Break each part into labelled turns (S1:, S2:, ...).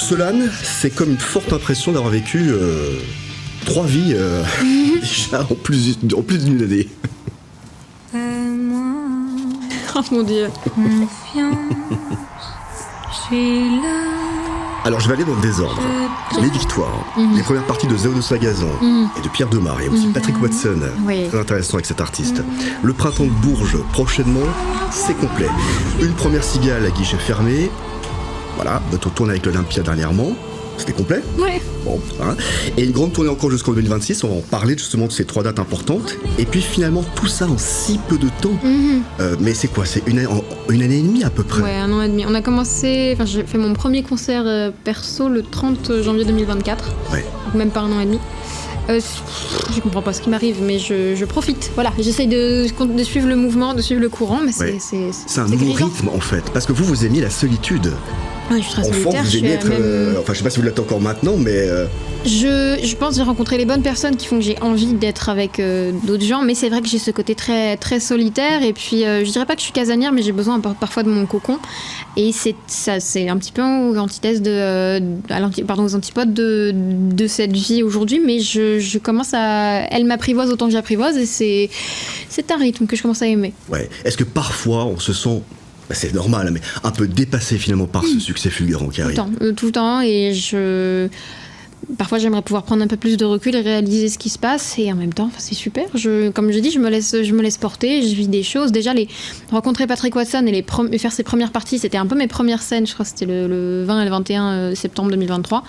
S1: Solane, c'est comme une forte impression d'avoir vécu 3 vies déjà en plus d'une année.
S2: Oh mon Dieu.
S1: Alors je vais aller dans le désordre. Les victoires, les premières parties de Zéo de Sagazan et de Pierre Demar, et aussi Patrick Watson,
S2: Oui.
S1: très intéressant avec cet artiste. Le printemps de Bourges, prochainement, c'est complet. Une première cigale à guichet fermé. Voilà, votre tournée avec l'Olympia dernièrement, c'était complet.
S2: Ouais.
S1: Bon, hein. Et une grande tournée encore jusqu'en 2026, on va en parler justement de ces 3 dates importantes. Et puis finalement, tout ça en si peu de temps. Mais c'est quoi? C'est une année et demie à peu près.
S2: Ouais, 1 an et demi. On a commencé, j'ai fait mon premier concert perso le 30 janvier 2024.
S1: Ouais.
S2: Donc même pas 1 an et demi. Je comprends pas ce qui m'arrive, mais je profite. Voilà, j'essaye de suivre le mouvement, de suivre le courant, mais
S1: Ouais. C'est un nouveau
S2: grisant.
S1: rythme en fait, parce que vous aimiez la solitude.
S2: Ouais, je suis très
S1: Enfant,
S2: solitaire.
S1: vous
S2: je
S1: aimiez
S2: suis
S1: être.
S2: même...
S1: Enfin, je sais pas si vous l'êtes encore maintenant, mais.
S2: Je pense que j'ai rencontré les bonnes personnes qui font que j'ai envie d'être avec d'autres gens, mais c'est vrai que j'ai ce côté très, très solitaire, et puis je dirais pas que je suis casanière, mais j'ai besoin parfois de mon cocon, et c'est un petit peu aux antipodes de cette vie aujourd'hui, mais je commence à... Elle m'apprivoise autant que j'apprivoise, et c'est un rythme que je commence à aimer.
S1: Ouais. Est-ce que parfois on se sent. Bah, c'est normal, mais un peu dépassé finalement par ce succès fulgurant qui arrive.
S2: Tout le temps, et parfois j'aimerais pouvoir prendre un peu plus de recul et réaliser ce qui se passe, et en même temps c'est super, comme je dis, je me laisse porter, je vis des choses. Déjà rencontrer Patrick Watson et faire ses premières parties, c'était un peu mes premières scènes, je crois que c'était le 20 et le 21 septembre 2023.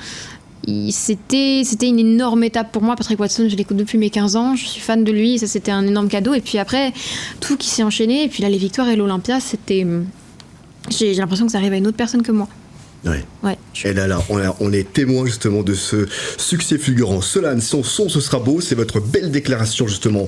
S2: C'était une énorme étape pour moi. Patrick Watson, je l'écoute depuis mes 15 ans, je suis fan de lui, ça c'était un énorme cadeau. Et puis après, tout qui s'est enchaîné, et puis là les victoires et l'Olympia, j'ai l'impression que ça arrive à une autre personne que moi.
S1: Ouais. Et là, on est témoin justement de ce succès fulgurant. Solane, son son, ce sera beau, c'est votre belle déclaration justement